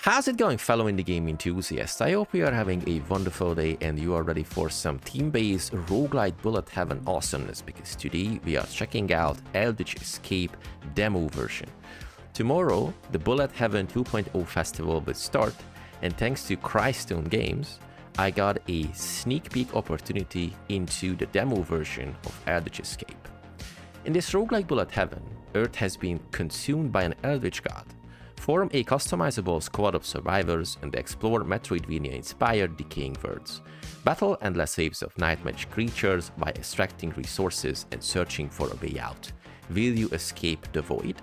How's it going, fellow indie game enthusiasts? I hope you are having a wonderful day and you are ready for some team-based roguelite bullet heaven awesomeness, because today we are checking out Eldritch Escape demo version. Tomorrow, the Bullet Heaven 2.0 festival will start, and thanks to Crystone Games, I got a sneak peek opportunity into the demo version of Eldritch Escape. In this roguelike bullet heaven, Earth has been consumed by an Eldritch god. Form a customizable squad of survivors and explore metroidvania-inspired decaying worlds. Battle endless waves of nightmarish creatures by extracting resources and searching for a way out. Will you escape the void?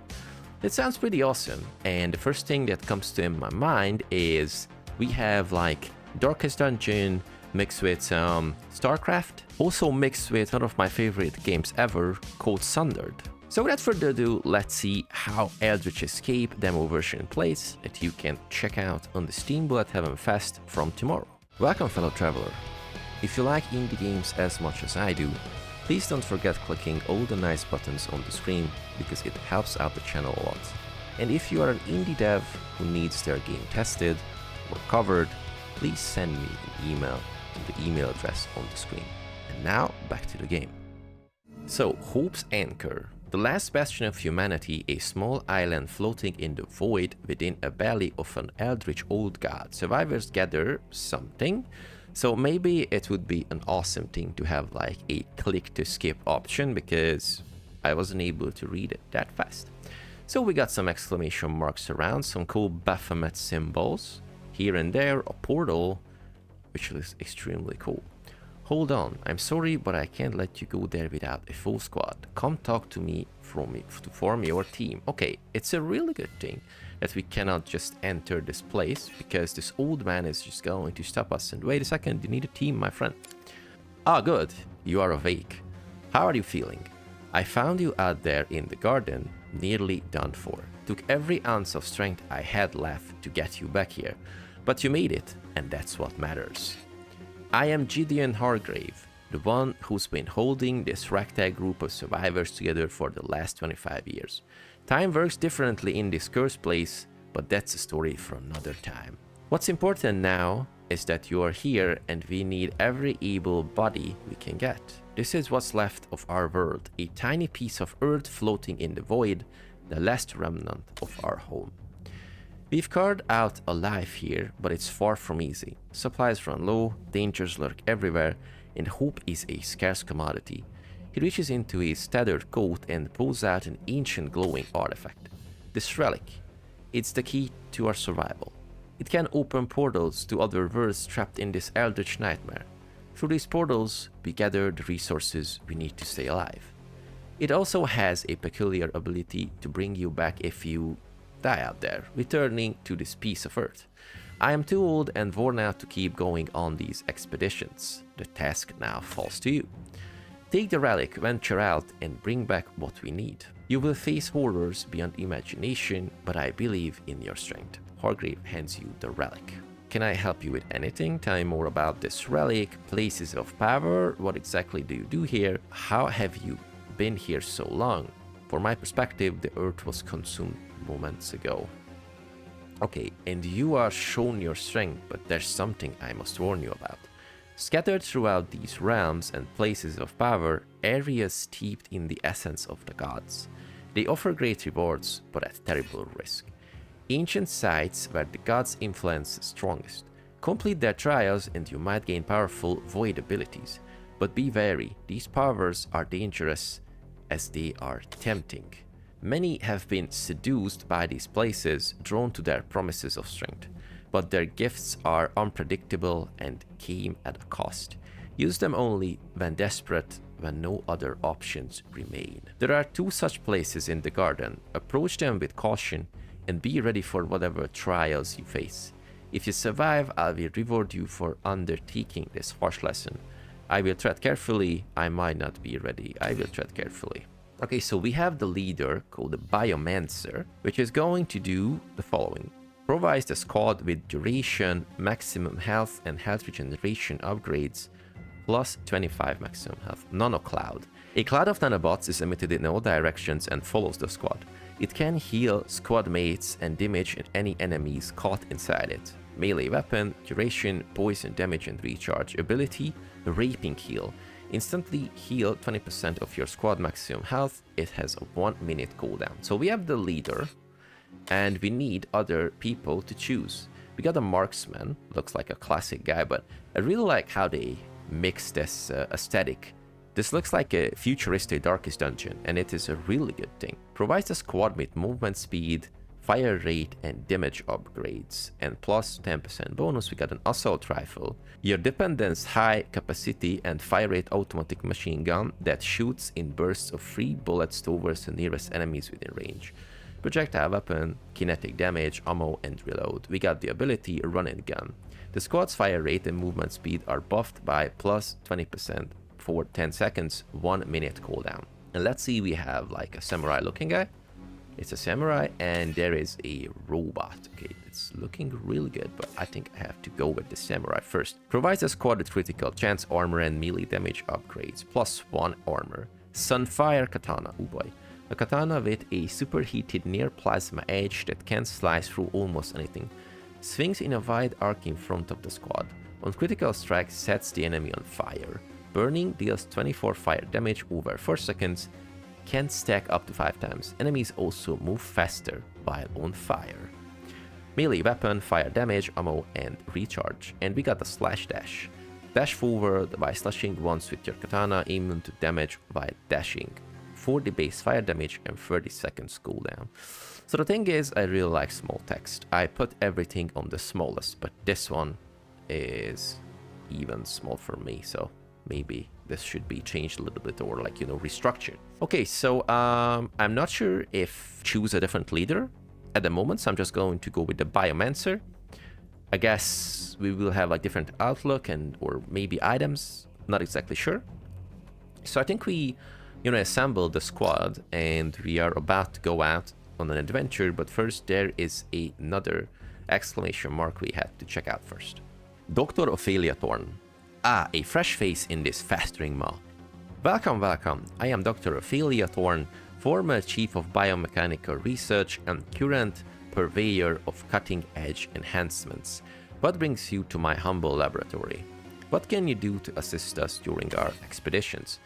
It sounds pretty awesome, and the first thing that comes to my mind is we have like Darkest Dungeon mixed with StarCraft, also mixed with one of my favorite games ever called Sundered. So without further ado, let's see how Eldritch Escape demo version plays that you can check out on the Steam Bullet Heaven Fest from tomorrow. Welcome, fellow traveler. If you like indie games as much as I do, please don't forget clicking all the nice buttons on the screen, because it helps out the channel a lot. And if you are an indie dev who needs their game tested or covered, please send me an email to the email address on the screen. And now, back to the game. So, Hope's Anchor. The last bastion of humanity, a small island floating in the void within a belly of an eldritch old god. Survivors gather something, so maybe it would be an awesome thing to have like a click to skip option, because I wasn't able to read it that fast. So we got some exclamation marks around, some cool Baphomet symbols here and there, a portal, which is extremely cool. Hold on, I'm sorry, but I can't let you go there without a full squad. Come talk to me to form your team. Okay, it's a really good thing that we cannot just enter this place, because this old man is just going to stop us. And wait a second, you need a team, my friend. Ah, good, you are awake. How are you feeling? I found you out there in the garden, nearly done for. Took every ounce of strength I had left to get you back here. But you made it, and that's what matters. I am Gideon Hargrave, the one who's been holding this ragtag group of survivors together for the last 25 years. Time works differently in this cursed place, but that's a story for another time. What's important now is that you are here, and we need every able body we can get. This is what's left of our world, a tiny piece of earth floating in the void, the last remnant of our home. We've carved out a life here, but it's far from easy. Supplies run low, dangers lurk everywhere, and hope is a scarce commodity. He reaches into his tattered coat and pulls out an ancient glowing artifact. This relic, it's the key to our survival. It can open portals to other worlds trapped in this eldritch nightmare. Through these portals, we gather the resources we need to stay alive. It also has a peculiar ability to bring you back if you die out there, returning to this piece of earth. I am too old and worn out to keep going on these expeditions. The task now falls to you. Take the relic, venture out, and bring back what we need. You will face horrors beyond imagination, but I believe in your strength. Hargrave hands you the relic. Can I help you with anything? Tell me more about this relic, places of power, what exactly do you do here? How have you been here so long? From my perspective, the earth was consumed moments ago. Okay, and you are shown your strength, but there's something I must warn you about. Scattered throughout these realms and places of power, areas steeped in the essence of the gods. They offer great rewards, but at terrible risk. Ancient sites where the gods' influence is strongest. Complete their trials and you might gain powerful void abilities. But be wary, these powers are dangerous as they are tempting. Many have been seduced by these places, drawn to their promises of strength, but their gifts are unpredictable and came at a cost. Use them only when desperate, when no other options remain. There are 2 such places in the garden. Approach them with caution and be ready for whatever trials you face. If you survive, I will reward you for undertaking this harsh lesson. I will tread carefully. I might not be ready. I will tread carefully. Okay, so we have the leader called the Biomancer, which is going to do the following. Provides the squad with duration, maximum health, and health regeneration upgrades, plus 25 maximum health. Nanocloud. A cloud of nanobots is emitted in all directions and follows the squad. It can heal squad mates and damage any enemies caught inside it. Melee weapon, duration, poison damage and recharge. Ability, Raping Heal. Instantly heal 20% of your squad maximum health. It has a 1 minute cooldown. So we have the leader, and we need other people to choose. We got a Marksman, looks like a classic guy, but I really like how they mix this aesthetic. This looks like a futuristic Darkest Dungeon, and it is a really good thing. Provides the squad mate movement speed, fire rate and damage upgrades, and plus 10% bonus. We got an assault rifle, your dependence high capacity and fire rate automatic machine gun that shoots in bursts of 3 bullets towards the nearest enemies within range. Projectile weapon, kinetic damage, ammo and reload. We got the ability Run and Gun. The squad's fire rate and movement speed are buffed by plus 20% for 10 seconds, 1 minute cooldown. And let's see, we have like a samurai looking guy. It's a samurai, and there is a robot. Okay, it's looking really good, but I think I have to go with the samurai first. Provides a squad with critical chance, armor and melee damage upgrades, plus 1 armor. Sunfire Katana, oh boy. A katana with a superheated near plasma edge that can slice through almost anything. Swings in a wide arc in front of the squad. On critical strike, sets the enemy on fire. Burning deals 24 fire damage over 4 seconds. Can stack up to 5 times. Enemies also move faster while on fire. Melee weapon, fire damage, ammo and recharge. And we got the slash dash. Dash forward by slashing once with your katana, immune to damage while dashing. 40 base fire damage and 30 seconds cooldown. So the thing is, I really like small text. I put everything on the smallest, but this one is even small for me, so maybe this should be changed a little bit, or like, you know, restructured. Okay, so I'm not sure if choose a different leader at the moment, so I'm just going to go with the Biomancer. I guess we will have like different outlook and or maybe items, not exactly sure. So I think we, you know, assemble the squad and we are about to go out on an adventure, but first there is another exclamation mark we had to check out first. Dr. Ophelia Thorne. Ah, a fresh face in this festering maw. Welcome, welcome. I am Dr. Ophelia Thorne, former Chief of Biomechanical Research and current purveyor of cutting-edge enhancements. What brings you to my humble laboratory? What can you do to assist us during our expeditions?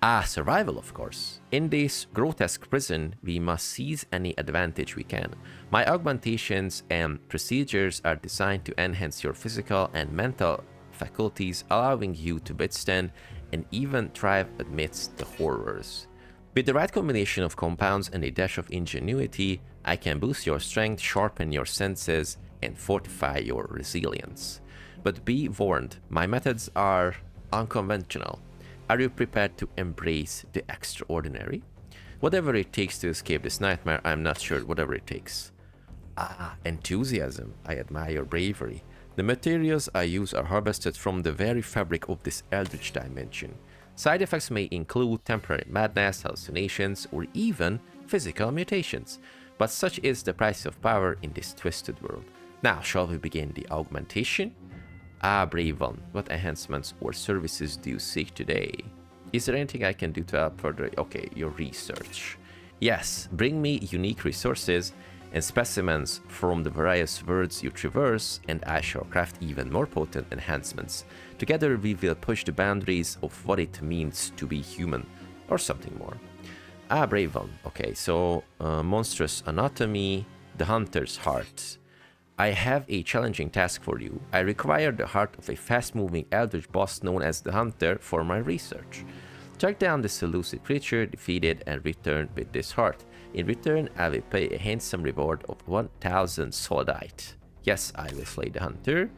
Ah, survival, of course. In this grotesque prison, we must seize any advantage we can. My augmentations and procedures are designed to enhance your physical and mental faculties, allowing you to withstand and even thrive amidst the horrors. With the right combination of compounds and a dash of ingenuity, I can boost your strength, sharpen your senses, and fortify your resilience. But be warned, my methods are unconventional. Are you prepared to embrace the extraordinary? Whatever it takes to escape this nightmare, I'm not sure. Whatever it takes. Ah, enthusiasm. I admire your bravery. The materials I use are harvested from the very fabric of this Eldritch dimension. Side effects may include temporary madness, hallucinations, or even physical mutations. But such is the price of power in this twisted world. Now, shall we begin the augmentation? Ah, brave one, what enhancements or services do you seek today? Is there anything I can do to help further? Okay, your research. Yes, bring me unique resources and specimens from the various worlds you traverse, and I shall craft even more potent enhancements. Together we will push the boundaries of what it means to be human, or something more. Ah, brave one. Okay, so monstrous anatomy, the hunter's heart. I have a challenging task for you. I require the heart of a fast-moving eldritch boss known as the Hunter for my research. Track down this elusive creature, defeat it, and return with this heart. In return, I will pay a handsome reward of 1,000 soldite. Yes, I will slay the Hunter.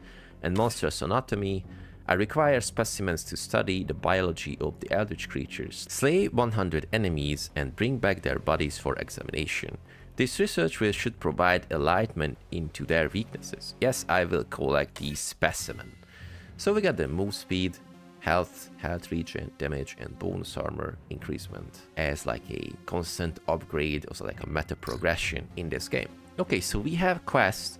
And monstrous anatomy. I require specimens to study the biology of the eldritch creatures. Slay 100 enemies and bring back their bodies for examination. This research should provide enlightenment into their weaknesses. Yes, I will collect these specimens. So we got the move speed, health regen, damage, and bonus armor increasement as like a constant upgrade, also like a meta progression in this game. Okay, so we have quests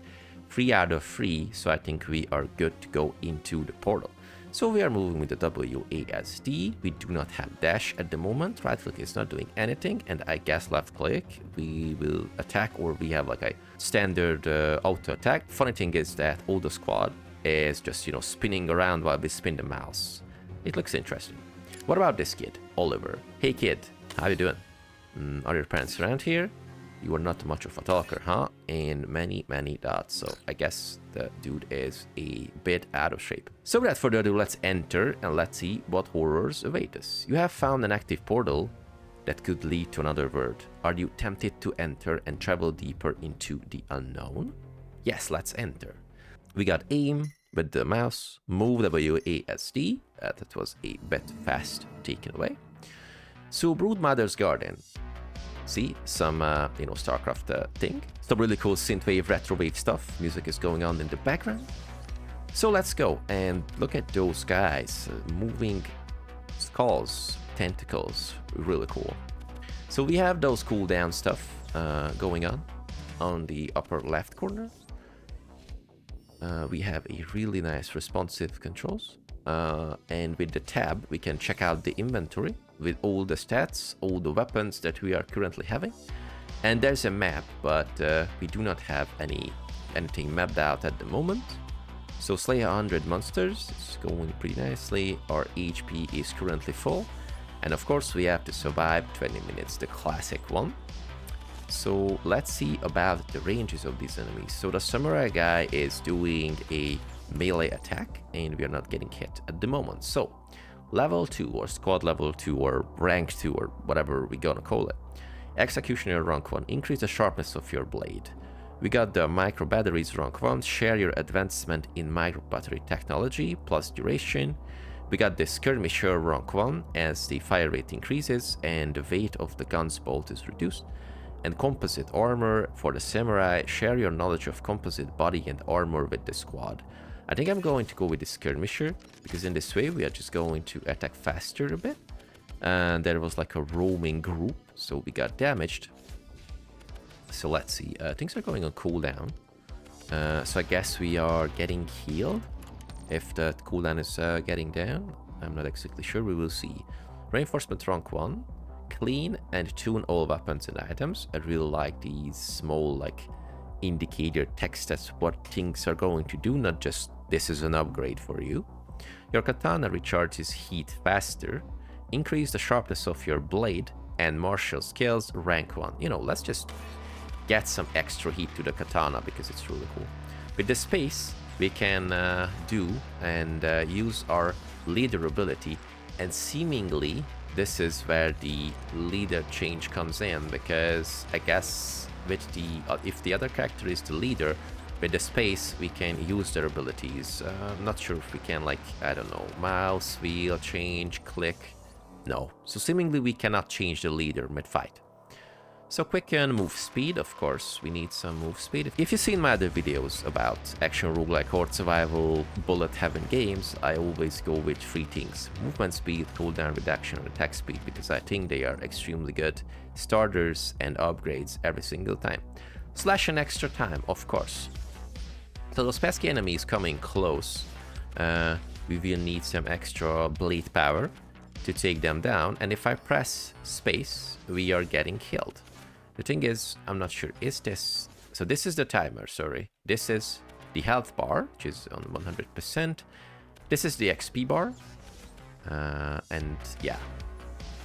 3 out of 3, so I think we are good to go into the portal. So we are moving with the WASD. We do not have dash at the moment. Right click is not doing anything, and I guess left click we will attack, or we have like a standard auto attack. Funny thing is that all the squad is just, you know, spinning around while we spin the mouse. It looks interesting. What about this kid, Oliver? Hey kid, how you doing? Are your parents around here? You are not much of a talker, huh? And many dots. So I guess the dude is a bit out of shape. So without further ado, let's enter and let's see what horrors await us. You have found an active portal that could lead to another world. Are you tempted to enter and travel deeper into the unknown? Yes, let's enter. We got aim with the mouse, move WASD. That was a bit fast taken away. So Broodmother's Garden. See, some, you know, StarCraft thing. Some really cool synthwave, retrowave stuff. Music is going on in the background. So let's go and look at those guys. Moving skulls, tentacles, really cool. So we have those cooldown stuff going on the upper left corner. We have a really nice responsive controls. And with the tab, we can check out the inventory with all the stats, all the weapons that we are currently having. And there's a map, but we do not have anything mapped out at the moment. So slay 100 monsters, it's going pretty nicely. Our HP is currently full. And of course we have to survive 20 minutes, the classic one. So let's see about the ranges of these enemies. So the samurai guy is doing a melee attack and we are not getting hit at the moment. So level 2 or squad level 2 or rank 2 or whatever we're gonna call it. Executioner rank 1, increase the sharpness of your blade. We got the micro batteries rank 1, share your advancement in micro battery technology plus duration. We got the skirmisher rank 1 as the fire rate increases and the weight of the gun's bolt is reduced. And composite armor for the samurai, share your knowledge of composite body and armor with the squad. I think I'm going to go with the skirmisher, because in this way we are just going to attack faster a bit. And there was like a roaming group, so we got damaged. So let's see, things are going on cooldown. So I guess we are getting healed. If the cooldown is getting down, I'm not exactly sure, we will see. Reinforcement rank 1. Clean and tune all weapons and items. I really like these small like indicator text that's what things are going to do, not just this is an upgrade for you. Your katana recharges heat faster. Increase the sharpness of your blade and martial skills rank 1. You know, let's just get some extra heat to the katana because it's really cool. With the space we can do and use our leader ability, and seemingly this is where the leader change comes in, because I guess with the if the other character is the leader, with the space we can use their abilities. I'm not sure if we can, like, I don't know, mouse, wheel, change, click. No, so seemingly we cannot change the leader mid-fight. So quicken move speed, of course, we need some move speed. If you've seen my other videos about action roguelike, horde survival, bullet heaven games, I always go with 3 things: movement speed, cooldown reduction, and attack speed, because I think they are extremely good starters and upgrades every single time. Slash an extra time, of course. So those pesky enemies coming close, we will need some extra blade power to take them down, and if I press space, we are getting killed. The thing is, I'm not sure, is this... So this is the timer, sorry. This is the health bar, which is on 100%. This is the XP bar. And yeah.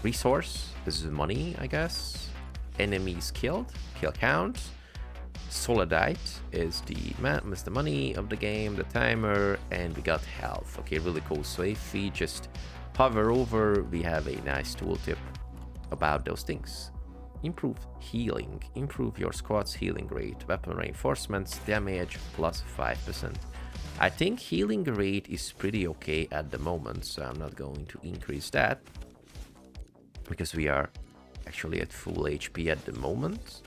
Resource, this is money, I guess. Enemies killed, kill count. Solidite is the money of the game, the timer, and we got health. Okay, really cool. So if we just hover over, we have a nice tooltip about those things. Improve healing, improve your squad's healing rate, weapon reinforcements, damage plus 5%. I think healing rate is pretty okay at the moment, so I'm not going to increase that, because we are actually at full HP at the moment.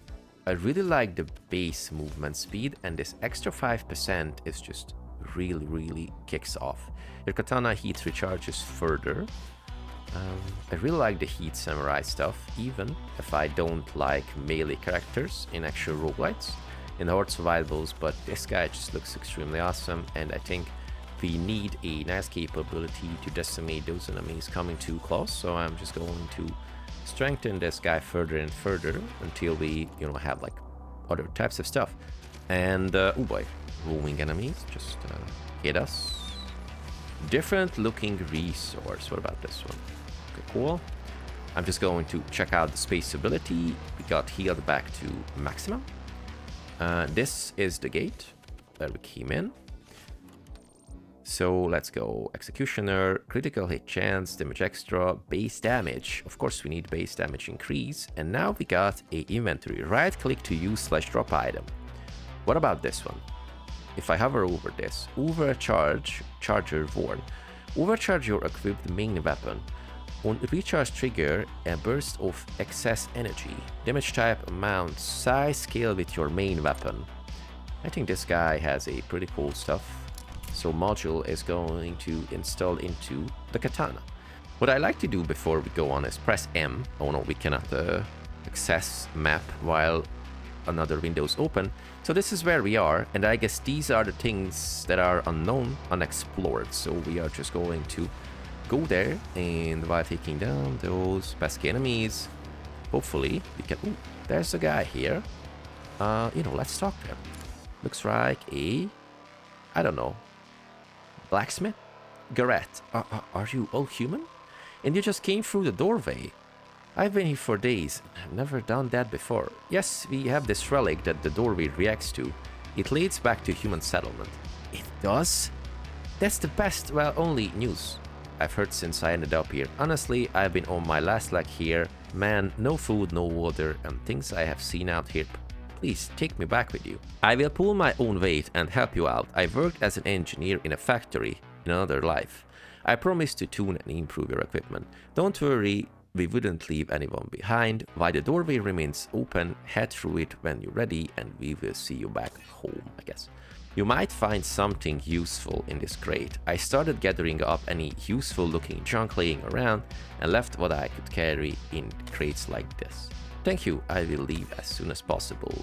I really like the base movement speed, and this extra 5% is just really kicks off. Your katana heat recharges further. I really like the heat samurai stuff, even if I don't like melee characters in actual roguelites, in horde survivals, but this guy just looks extremely awesome, and I think we need a nice capability to decimate those enemies coming too close, so I'm just going to strengthen this guy further and further until we, you know, have like other types of stuff. And oh boy, roaming enemies just hit us. Different looking resource. What about this one? Okay, cool. I'm just going to check out the space ability. We got healed back to maximum. This is the gate where we came in. So let's go. Executioner, critical hit chance, damage extra, base damage. Of course we need base damage increase. And now we got a inventory. Right click to use / drop item. What about this one? If I hover over this, overcharge charger worn. Overcharge your equipped main weapon. On recharge trigger, a burst of excess energy. Damage type, amount, size, scale with your main weapon. I think this guy has a pretty cool stuff. So module is going to install into the katana. What I like to do before we go on is press M. Oh no, we cannot access map while another window is open. So this is where we are, and I guess these are the things that are unknown, unexplored. So we are just going to go there, and while taking down those pesky enemies, hopefully we can... Ooh, there's a guy here. You know, let's talk to him. Looks like a... I don't know. Blacksmith? Garret, are you all human? And you just came through the doorway. I've been here for days. I've never done that before. Yes, we have this relic that the doorway reacts to. It leads back to human settlement. It does? That's the best, well, only news I've heard since I ended up here. Honestly, I've been on my last leg here. Man, no food, no water, and things I have seen out here. Please, take me back with you. I will pull my own weight and help you out. I worked as an engineer in a factory in another life. I promise to tune and improve your equipment. Don't worry, we wouldn't leave anyone behind. While the doorway remains open, head through it when you're ready and we will see you back home, I guess. You might find something useful in this crate. I started gathering up any useful looking junk laying around and left what I could carry in crates like this. Thank you, I will leave as soon as possible.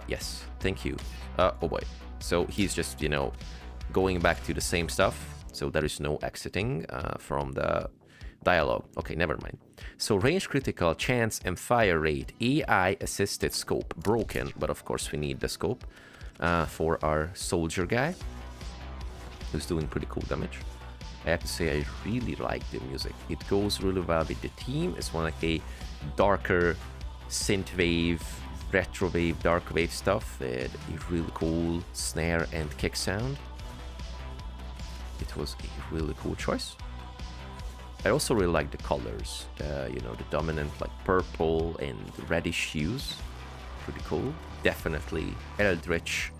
Yes, thank you. Oh boy. So he's just, you know, going back to the same stuff. So there is no exiting from the dialogue. Okay, never mind. So range critical, chance and fire rate, AI assisted scope, broken. But of course we need the scope for our soldier guy, who's doing pretty cool damage. I have to say I really like the music. It goes really well with the theme. It's one like a darker synthwave, retrowave, dark wave stuff with a really cool snare and kick sound. It was a really cool choice. I also really like the colors, you know, the dominant like purple and reddish hues. Pretty cool. Definitely Eldritch,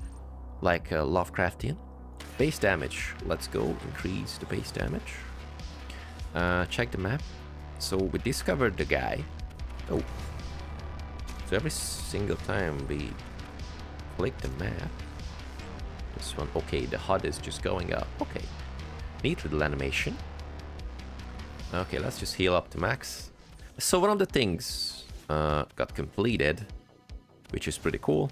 like Lovecraftian. Base damage, let's go, increase the base damage. Check the map. So we discovered the guy. Oh. So every single time we click the map, this one, okay, the HUD is just going up. Okay, neat little animation. Okay, let's just heal up to max. So one of the things got completed, which is pretty cool.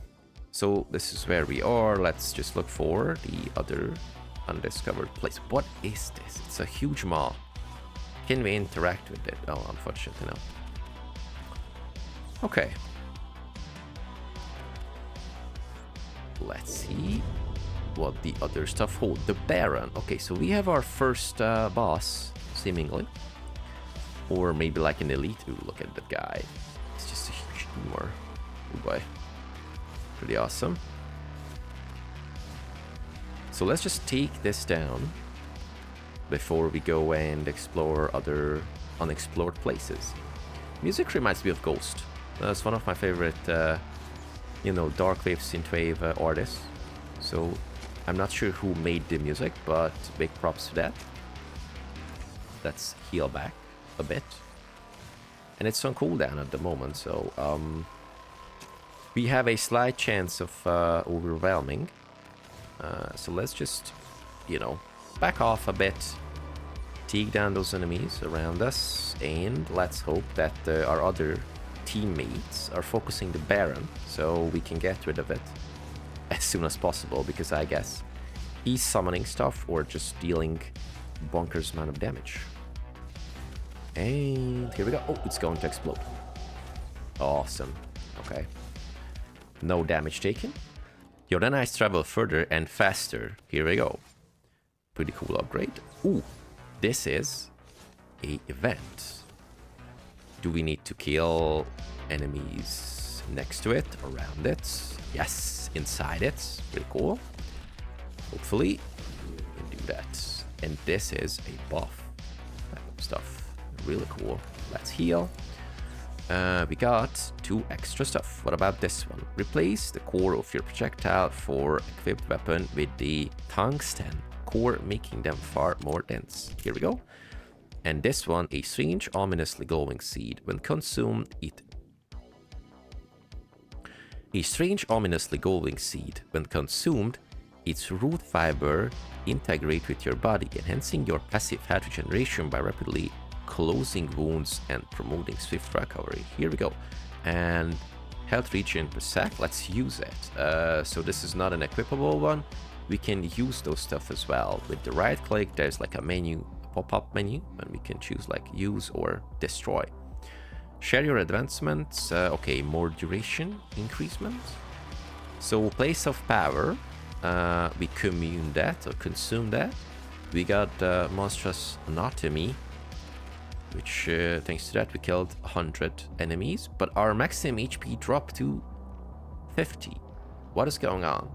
So this is where we are. Let's just look for the other undiscovered place. What is this? It's a huge maw. Can we interact with it? Oh, unfortunately, no. Okay. Let's see what the other stuff hold. The Baron. Okay, so we have our first boss, seemingly. Or maybe like an elite. Ooh, look at that guy. It's just a huge tumor. Oh boy. Pretty awesome. So let's just take this down before we go and explore other unexplored places. Music reminds me of Ghost. That's one of my favorite, you know, dark wave, synthwave artists. So I'm not sure who made the music, but big props to that. Let's heal back a bit. And it's on cooldown at the moment, so we have a slight chance of overwhelming. So let's just, you know, back off a bit, take down those enemies around us, and let's hope that our other teammates are focusing the Baron so we can get rid of it as soon as possible, because I guess summoning stuff or just dealing bonkers amount of damage. And here we go. Oh, it's going to explode. Awesome. Okay. No damage taken. Your nanites travel further and faster. Here we go. Pretty cool upgrade. Ooh, this is a event. Do we need to kill enemies next to it, around it? Yes, inside it. Pretty cool. Hopefully, we can do that. And this is a buff type of stuff. Really cool. Let's heal. We got 2 extra stuff. What about this one? Replace the core of your projectile for equipped weapon with the tungsten core, making them far more dense. Here we go. And this one, a strange, ominously glowing seed. When consumed, A strange, ominously glowing seed. When consumed, its root fiber integrate with your body, enhancing your passive health regeneration by rapidly closing wounds and promoting swift recovery. Here we go. And health regen per sec. Let's use it. So this is not an equipable one. We can use those stuff as well. With the right click, there's like a menu, a pop-up menu, and we can choose like use or destroy. Share your advancements. Okay, more duration increasement. So place of power. We commune that or consume that. We got monstrous anatomy, which thanks to that we killed 100 enemies, but our maximum HP dropped to 50. What is going on?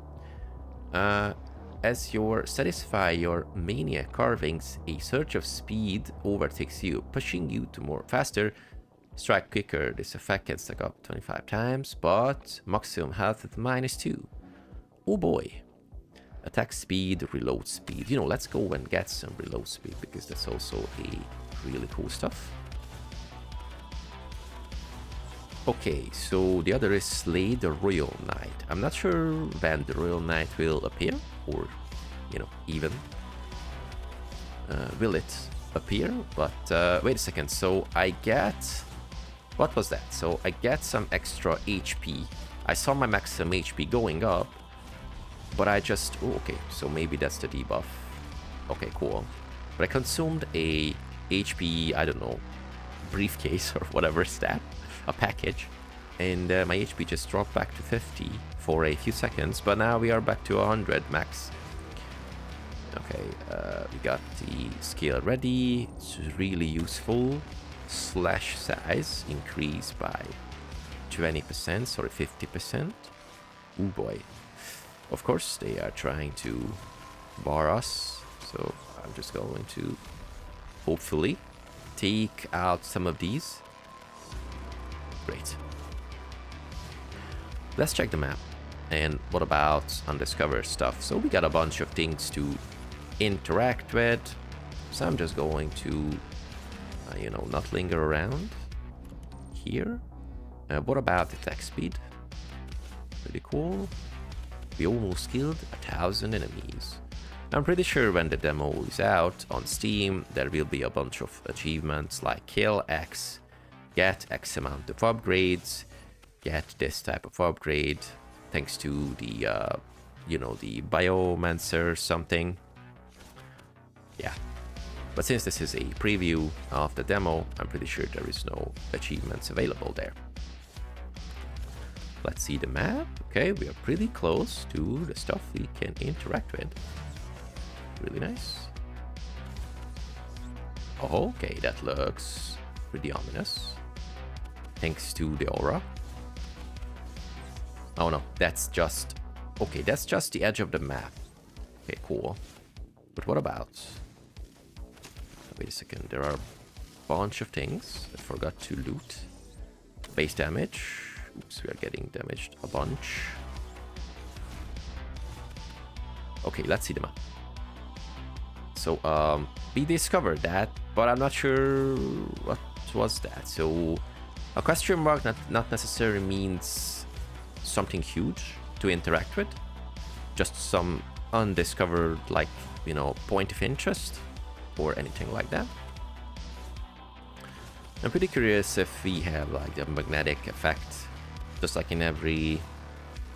As you satisfy your mania carvings, a surge of speed overtakes you, pushing you to more faster, strike quicker. This effect can stack up 25 times, but maximum health at -2. Oh boy. Attack speed, reload speed. You know, let's go and get some reload speed, because that's also a really cool stuff. Okay, so the other is Slay the Royal Knight. I'm not sure when the Royal Knight will appear, or, you know, even will it appear? But wait a second, so I get... What was that? So I get some extra HP. I saw my maximum HP going up, but I just... Oh, okay, so maybe that's the debuff. Okay, cool. But I consumed a HP, I don't know, briefcase or whatever is that, a package, and my HP just dropped back to 50 for a few seconds, but now we are back to 100 max. Okay, we got the skill ready. It's really useful. Slash size increased by 20%, sorry, 50%. Oh boy. Of course, they are trying to bar us, so I'm just going to hopefully take out some of these. Great. Let's check the map. And what about undiscovered stuff? So we got a bunch of things to interact with, so I'm just going to you know, not linger around here. What about attack speed? Pretty cool. We almost killed 1,000 enemies. I'm pretty sure when the demo is out on Steam, there will be a bunch of achievements like kill X, get X amount of upgrades, get this type of upgrade, thanks to the, you know, the Biomancer something. Yeah. But since this is a preview of the demo, I'm pretty sure there is no achievements available there. Let's see the map. Okay, we are pretty close to the stuff we can interact with. Really nice. Oh, okay, that looks pretty ominous. Thanks to the aura. Oh no, that's just... Okay, that's just the edge of the map. Okay, cool. But what about... Wait a second, there are a bunch of things I forgot to loot. Base damage. Oops, we are getting damaged a bunch. Okay, let's see the map. So, we discovered that, but I'm not sure what was that. So, a question mark not necessarily means something huge to interact with. Just some undiscovered, like, you know, point of interest or anything like that. I'm pretty curious if we have like the magnetic effect, just like in every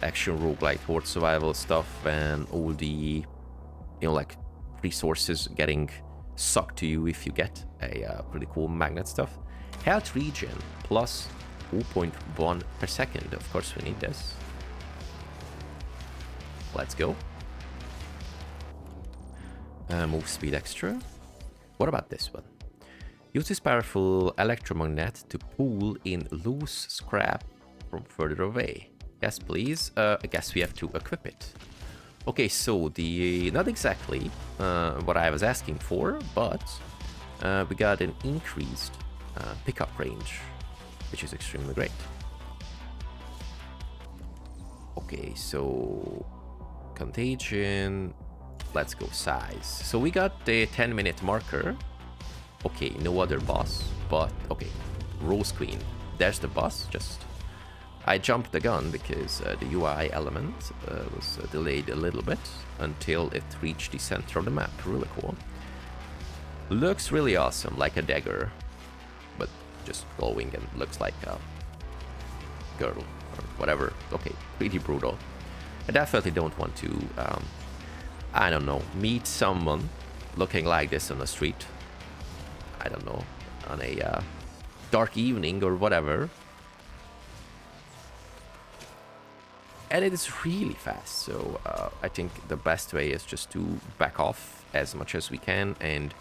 action roguelike Horde survival stuff, and all the you know, like resources getting sucked to you if you get a pretty cool magnet stuff. Health regen plus 0.1 per second. Of course we need this. Let's go. Move speed extra. What about this one? Use this powerful electromagnet to pull in loose scrap from further away. Yes, please. I guess we have to equip it. Okay, so not exactly what I was asking for, but we got an increased pickup range, which is extremely great. Okay, so contagion. Let's go size. So we got the 10-minute marker. Okay, no other boss, but okay, Rose Queen. There's the boss. I jumped the gun because the UI element was delayed a little bit until it reached the center of the map. Really cool. Looks really awesome, like a dagger, but just glowing and looks like a girl or whatever. Okay, pretty brutal. I definitely don't want to, I don't know, meet someone looking like this on the street. I don't know, on a dark evening or whatever. And it is really fast, so I think the best way is just to back off as much as we can and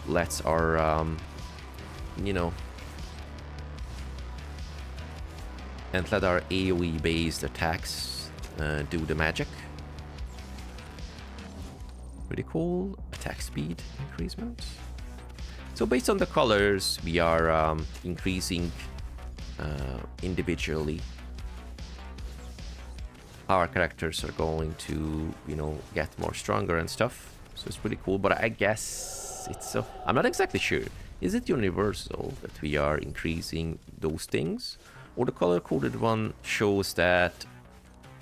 let our, you know, and let our AoE-based attacks do the magic. Pretty cool. Attack speed increasement. So based on the colors, we are increasing individually. Our characters are going to, you know, get more stronger and stuff. So it's pretty cool, but I guess it's so... I'm not exactly sure. Is it universal that we are increasing those things? Or the color-coded one shows that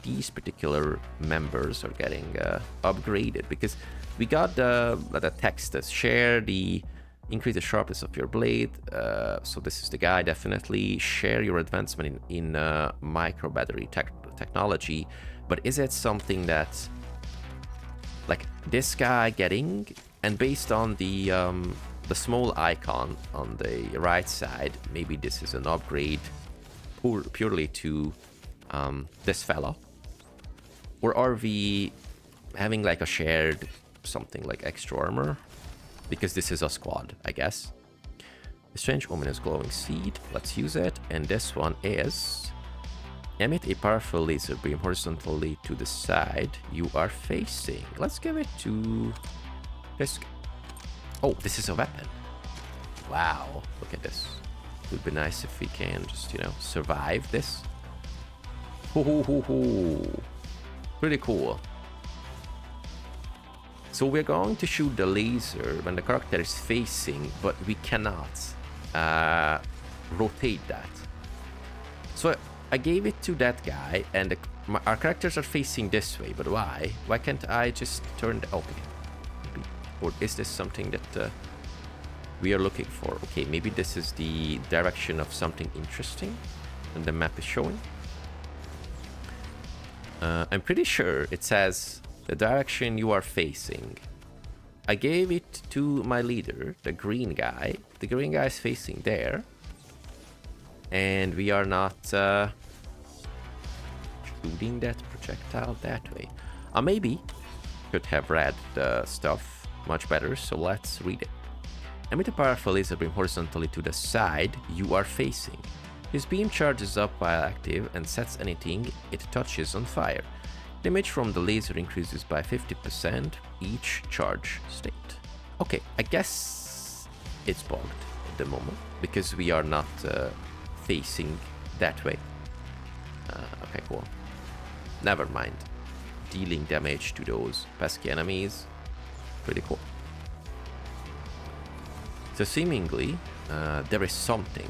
these particular members are getting upgraded? Because we got the text that share the increase the sharpness of your blade. So this is the guy, definitely. Share your advancement in micro battery technology. But is it something that, like, this guy getting, and based on the small icon on the right side, maybe this is an upgrade purely to this fella? Or are we having like a shared something like extra armor? Because this is a squad, I guess. A strange ominous glowing seed. Let's use it. And this one is emit a powerful laser beam horizontally to the side you are facing. Let's give it to this. Oh, this is a weapon. Wow, look at this. It would be nice if we can just, you know, survive this. Pretty cool. So we're going to shoot the laser when the character is facing, but we cannot rotate that. So I gave it to that guy, and our characters are facing this way, but why? Why can't I just turn the... Okay. Or is this something that we are looking for? Okay, maybe this is the direction of something interesting and the map is showing. I'm pretty sure it says the direction you are facing. I gave it to my leader, the green guy. The green guy is facing there. And we are not shooting that projectile that way. Maybe could have read the stuff much better, so let's read it. Emit a powerful laser beam horizontally to the side you are facing. This beam charges up while active and sets anything it touches on fire. The damage from the laser increases by 50% each charge state. Okay, I guess it's bugged at the moment because we are not facing that way. Okay, cool. Never mind. Dealing damage to those pesky enemies. Pretty cool. So seemingly there is something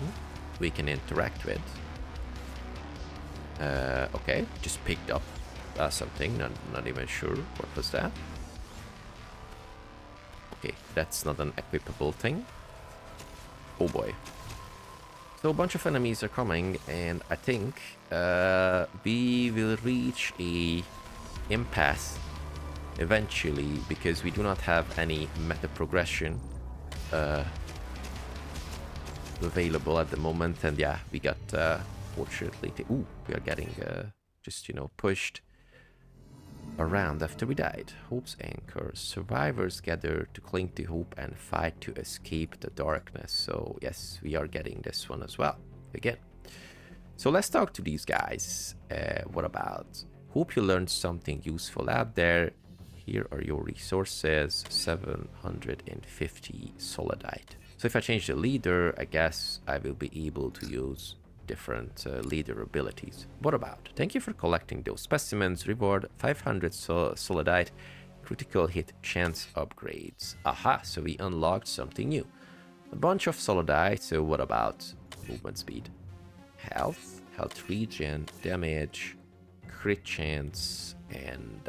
we can interact with. Okay, just picked up something, not even sure what was that. Okay, that's not an equipable thing. Oh boy. So a bunch of enemies are coming, and I think we will reach a impasse eventually, because we do not have any meta progression available at the moment. And yeah, we got fortunately ooh, we are getting just, you know, pushed around after we died. Hope's anchor. Survivors gather to cling to hope and fight to escape the darkness. So yes, we are getting this one as well again. So let's talk to these guys. What about? Hope you learned something useful out there. Here are your resources. 750 solidite. So if I change the leader, I guess I will be able to use different leader abilities. What about? Thank you for collecting those specimens. Reward 500 solidite. Critical hit chance upgrades. Aha, so we unlocked something new. A bunch of solidite. So what about movement speed? Health, health regen, damage, crit chance, and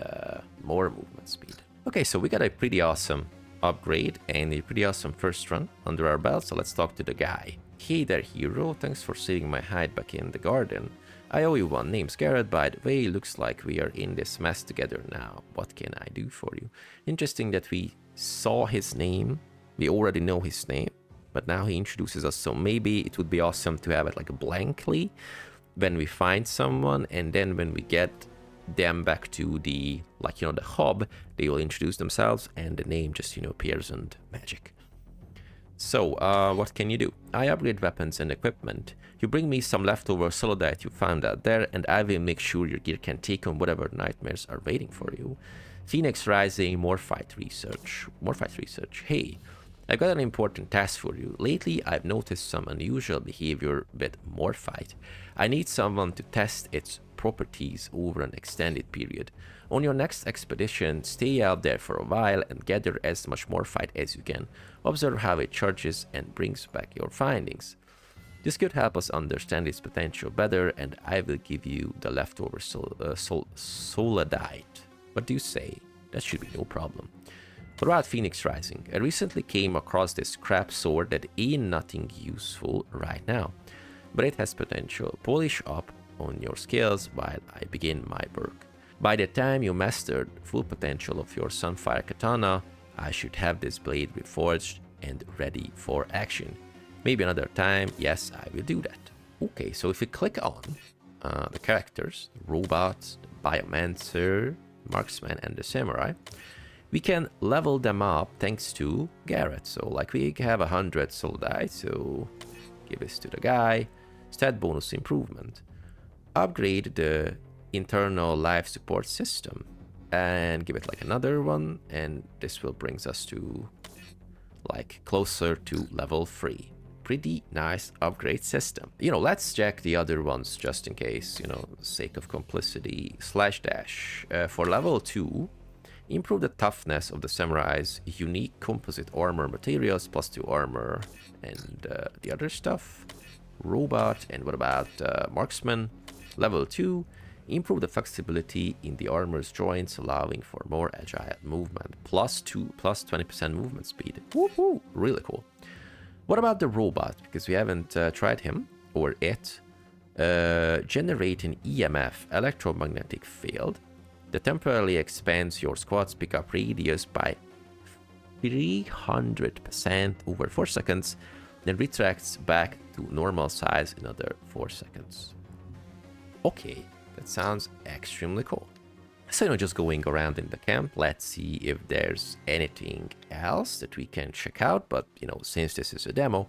more movement speed. Okay, so we got a pretty awesome upgrade and a pretty awesome first run under our belt. So let's talk to the guy. Hey there, hero. Thanks for saving my hide back in the garden. I owe you one. Name's Garret, by the way. Looks like we are in this mess together now. What can I do for you? Interesting that we saw his name. We already know his name, but now he introduces us. So maybe it would be awesome to have it like blankly when we find someone, and then when we get them back to the, like, you know, the hub, they will introduce themselves and the name just, you know, appears and magic. So what can you do? I upgrade weapons and equipment. You bring me some leftover solidite you found out there, and I will make sure your gear can take on whatever nightmares are waiting for you. Phoenix Rising, more fight research. More fight research. Hey, I've got an important task for you. Lately, I've noticed some unusual behavior with Morphite. I need someone to test its properties over an extended period. On your next expedition, stay out there for a while and gather as much Morphite as you can. Observe how it charges and brings back your findings. This could help us understand its potential better, and I will give you the leftover solidite. What do you say? That should be no problem. What about Phoenix Rising? I recently came across this crap sword that ain't nothing useful right now, but it has potential. Polish up on your skills while I begin my work. By the time you mastered full potential of your Sunfire Katana, I should have this blade reforged and ready for action. Maybe another time, yes, I will do that. Okay, so if we click on the characters, the robots, the Biomancer, Marksman, and the Samurai, we can level them up thanks to Garret. So like we have 100 solidite, so give this to the guy. Stat bonus improvement. Upgrade the internal life support system and give it like another one, and this will brings us to like closer to level 3. Pretty nice upgrade system. You know, let's check the other ones just in case, you know, sake of complicity. /dash. For level 2, improve the toughness of the samurai's unique composite armor materials, +2 armor, and the other stuff. Robot, and what about Marksman? Level 2, improve the flexibility in the armor's joints, allowing for more agile movement. +20% movement speed. Woohoo! Really cool. What about the robot? Because we haven't tried him or it. Generate an EMF, electromagnetic field, that temporarily expands your squad's pickup radius by 300% over 4 seconds, then retracts back to normal size in another 4 seconds. Okay, that sounds extremely cool. So, you know, just going around in the camp, let's see if there's anything else that we can check out. But, you know, since this is a demo,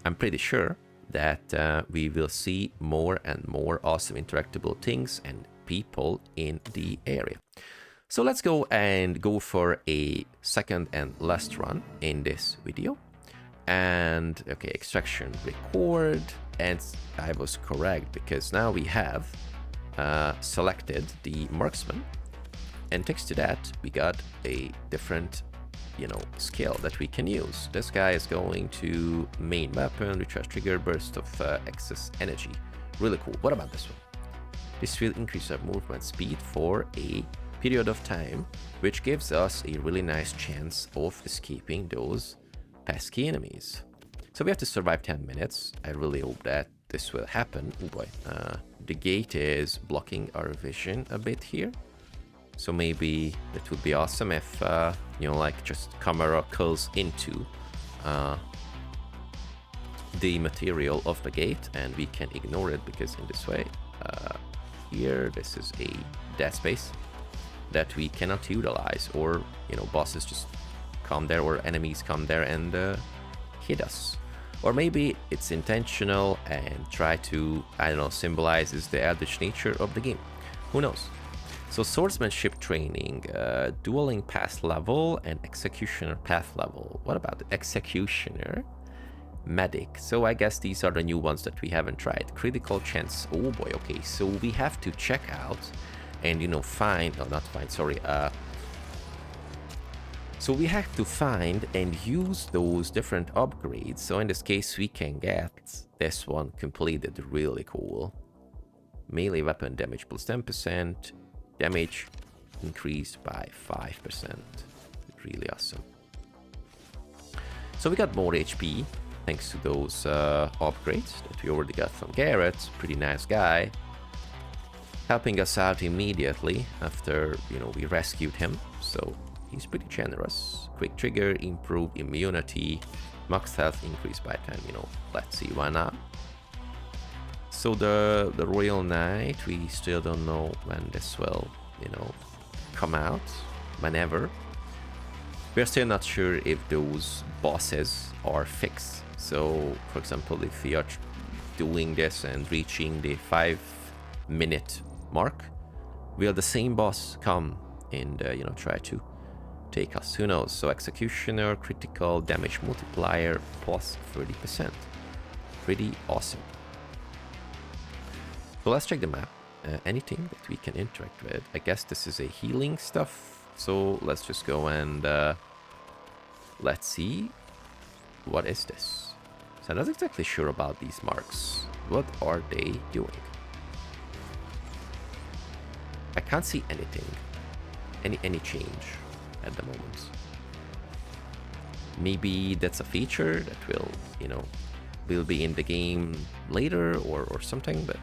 I'm pretty sure that we will see more and more awesome interactable things and people in the area. So let's go for a second and last run in this video. And okay, extraction record, and I was correct because now we have selected the Marksman, and thanks to that we got a different, you know, skill that we can use. This guy is going to main weapon, recharge trigger, burst of excess energy. Really cool. What about this one? This will increase our movement speed for a period of time, which gives us a really nice chance of escaping those pesky enemies. So we have to survive 10 minutes. I really hope that this will happen. Oh boy, the gate is blocking our vision a bit here. So maybe it would be awesome if, you know, like just camera culls into the material of the gate and we can ignore it, because in this way, here, this is a dead space that we cannot utilize, or, you know, bosses just come there or enemies come there and hit us. Or maybe it's intentional and try to, I don't know, symbolizes the Eldritch nature of the game. Who knows? So swordsmanship training, dueling path level and executioner path level. What about the executioner? Medic. So I guess these are the new ones that we haven't tried. Critical chance. Oh boy, okay. So we have to check out and, you know, find, no, not find, sorry. So we have to find and use those different upgrades. So in this case, we can get this one completed. Really cool. Melee weapon damage plus 10%. Damage increased by 5%. Really awesome. So we got more HP thanks to those upgrades that we already got from Garret. Pretty nice guy. Helping us out immediately after, you know, we rescued him. So he's pretty generous. Quick trigger, improved immunity, max health increased by 10, you know. Let's see, why not? So the Royal Knight, we still don't know when this will, you know, come out. Whenever. We're still not sure if those bosses are fixed. So, for example, if we are doing this and reaching the 5-minute mark, will the same boss come and, you know, try to take us? Who knows? So, executioner, critical damage multiplier plus 30%. Pretty awesome. So let's check the map. Anything that we can interact with. I guess this is a healing stuff. So let's just go and let's see. What is this? So I'm not exactly sure about these marks. What are they doing? I can't see anything. Any change at the moment. Maybe that's a feature that will, you know, will be in the game later or something, but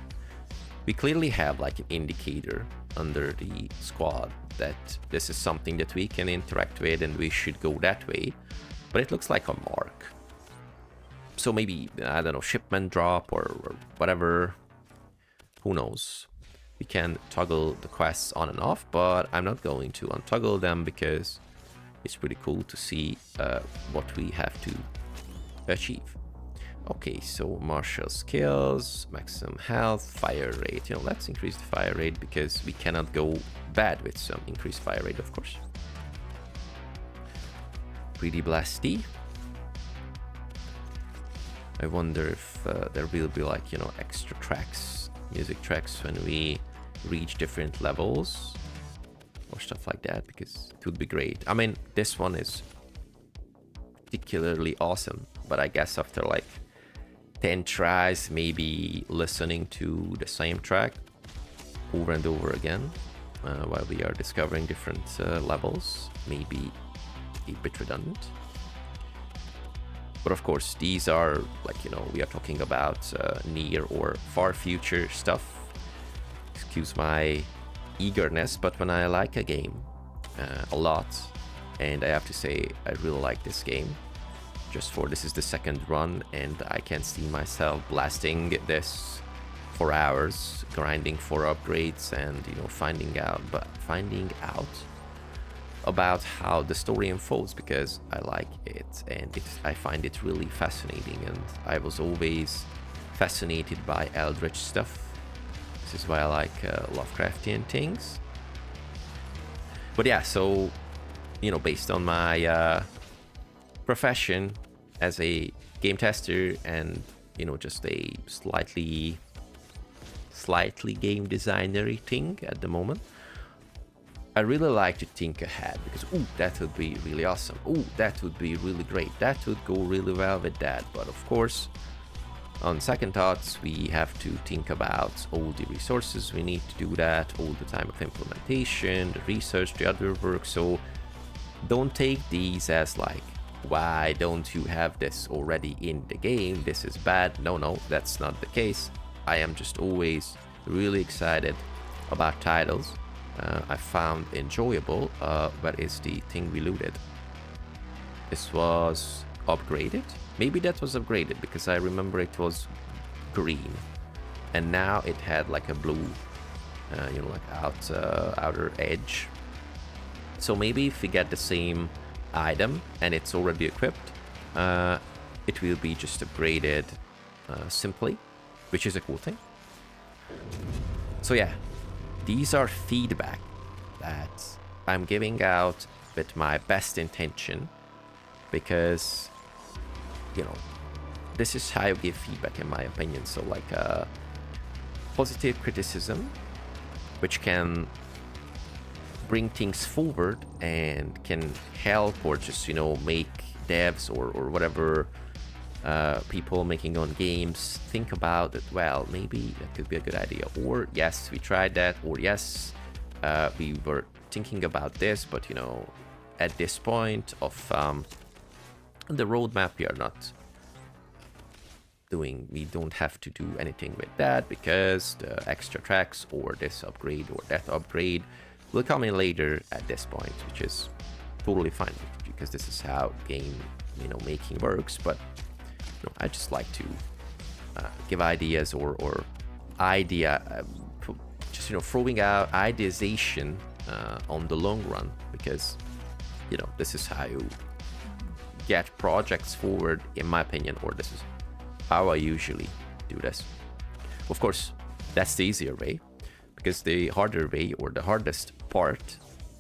we clearly have like an indicator under the squad that this is something that we can interact with and we should go that way, but it looks like a mark. So maybe, I don't know, shipment drop or whatever, who knows. We can toggle the quests on and off, but I'm not going to untoggle them because it's pretty cool to see what we have to achieve. Okay, so martial skills, maximum health, fire rate. You know, let's increase the fire rate because we cannot go bad with some increased fire rate, of course. Pretty blasty. I wonder if there will be like, you know, extra tracks, music tracks when we reach different levels or stuff like that, because it would be great. I mean, this one is particularly awesome, but I guess after like 10 tries, maybe listening to the same track over and over again while we are discovering different levels, maybe a bit redundant. But of course, these are like, you know, we are talking about near or far future stuff. Excuse my eagerness, but when I like a game a lot, and I have to say I really like this game, just for this is the second run and I can see myself blasting this for hours, grinding for upgrades and, you know, finding out about how the story unfolds, because I like it and I find it really fascinating, and I was always fascinated by Eldritch stuff. This is why I like Lovecraftian things. But yeah, so, you know, based on my profession as a game tester and, you know, just a slightly game designery thing at the moment, I really like to think ahead, because ooh, that would be really awesome, ooh, that would be really great, that would go really well with that. But of course, on second thoughts, we have to think about all the resources we need to do that, all the time of implementation, the research, the other work. So don't take these as like, why don't you have this already in the game? This is bad. No, that's not the case. I am just always really excited about titles I found enjoyable. Where is the thing we looted? This was upgraded. Maybe that was upgraded because I remember it was green, and now it had like a blue, you know, like outer edge. So maybe if we get the same item and it's already equipped, it will be just upgraded simply, which is a cool thing. So yeah, these are feedback that I'm giving out with my best intention, because, you know, this is how you give feedback in my opinion. So like positive criticism, which can bring things forward and can help, or just, you know, make devs or whatever people making on games think about it. Well, maybe that could be a good idea, or yes, we tried that, or yes, we were thinking about this, but, you know, at this point of the roadmap, we don't have to do anything with that, because the extra tracks or this upgrade or that upgrade will come in later at this point, which is totally fine, because this is how game, you know, making works. But, you know, I just like to give ideas or just, you know, throwing out ideation on the long run, because, you know, this is how you get projects forward, in my opinion, or this is how I usually do this. Of course, that's the easier way, because the harder way, or the hardest part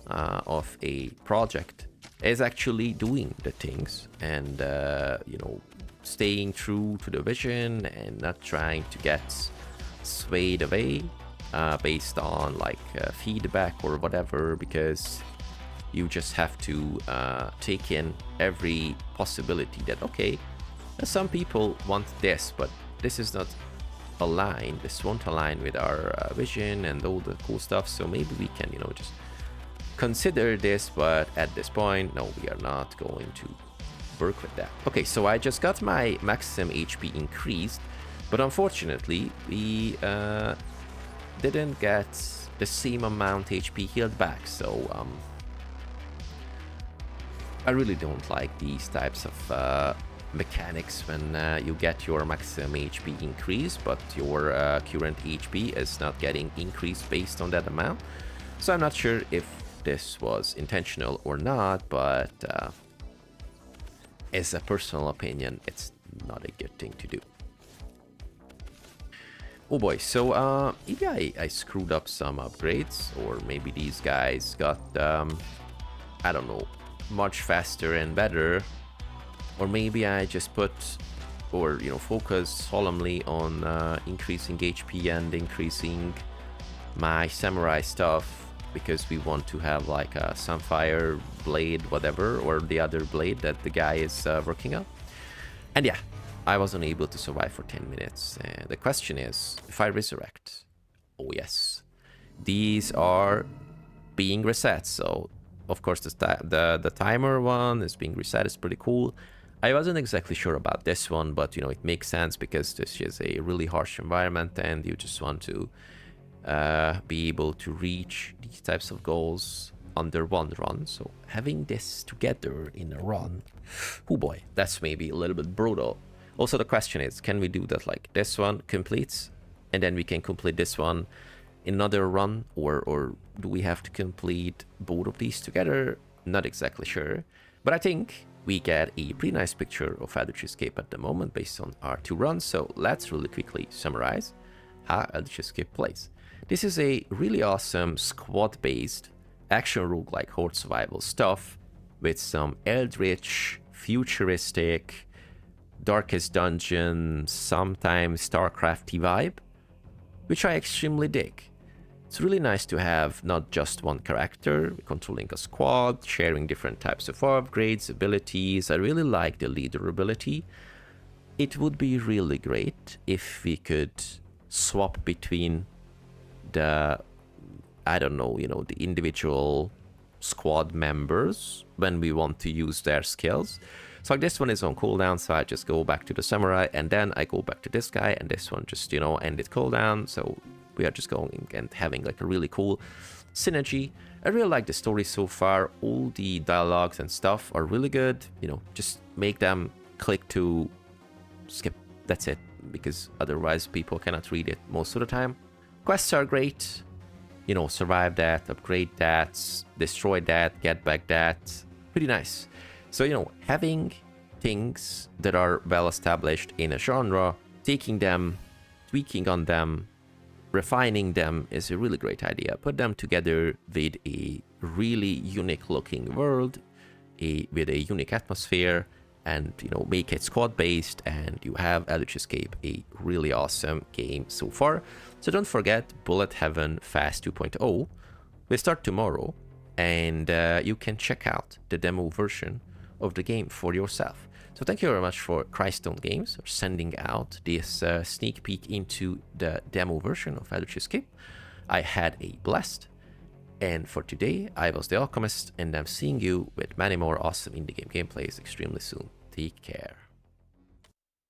of a project, is actually doing the things and, you know, staying true to the vision and not trying to get swayed away based on like feedback or whatever, because you just have to take in every possibility that, okay, some people want this, but this is not aligned, this won't align with our vision and all the cool stuff, so maybe we can, you know, just consider this, but at this point, no, we are not going to work with that. Okay, so I just got my maximum HP increased, but unfortunately we didn't get the same amount HP healed back, so I really don't like these types of mechanics when you get your maximum HP increased, but your current HP is not getting increased based on that amount. So I'm not sure if this was intentional or not, but as a personal opinion, it's not a good thing to do. Oh boy, so maybe I screwed up some upgrades, or maybe these guys got, I don't know, much faster and better. Or maybe I just put, or, you know, focus solemnly on increasing HP and increasing my samurai stuff, because we want to have like a sunfire blade, whatever, or the other blade that the guy is working on. And yeah, I wasn't able to survive for 10 minutes. The question is, if I resurrect, oh yes, these are being reset. So of course the timer one is being reset. It's pretty cool. I wasn't exactly sure about this one, but, you know, it makes sense because this is a really harsh environment and you just want to be able to reach these types of goals under one run. So having this together in a run, oh boy, that's maybe a little bit brutal. Also, the question is, can we do that like this one completes and then we can complete this one in another run, or do we have to complete both of these together? Not exactly sure, but I think we get a pretty nice picture of Eldritch Escape at the moment based on our 2 runs. So let's really quickly summarize how Eldritch Escape plays. This is a really awesome squad-based action roguelike horde survival stuff with some Eldritch, Futuristic, Darkest Dungeon, sometimes StarCrafty vibe, which I extremely dig. It's really nice to have not just one character, controlling a squad, sharing different types of upgrades, abilities. I really like the leader ability. It would be really great if we could swap between the, I don't know, you know, the individual squad members when we want to use their skills. So like this one is on cooldown, so I just go back to the samurai, and then I go back to this guy, and this one just, you know, ended cooldown. So we are just going and having like a really cool synergy. I really like the story so far. All the dialogues and stuff are really good. You know, just make them click to skip. That's it, because otherwise people cannot read it most of the time. Quests are great. You know, survive that, upgrade that, destroy that, get back that. Pretty nice. So, you know, having things that are well established in a genre, taking them, tweaking on them, refining them is a really great idea. Put them together with a really unique looking world, with a unique atmosphere, and, you know, make it squad based, and you have Eldritch Escape, a really awesome game so far. So don't forget, Bullet Heaven Fast 2.0 will start tomorrow, and you can check out the demo version of the game for yourself. So thank you very much for Crystone Games for sending out this sneak peek into the demo version of Eldritch Escape. I had a blast. And for today, I was the Alchemist, and I'm seeing you with many more awesome indie game gameplays extremely soon. Take care.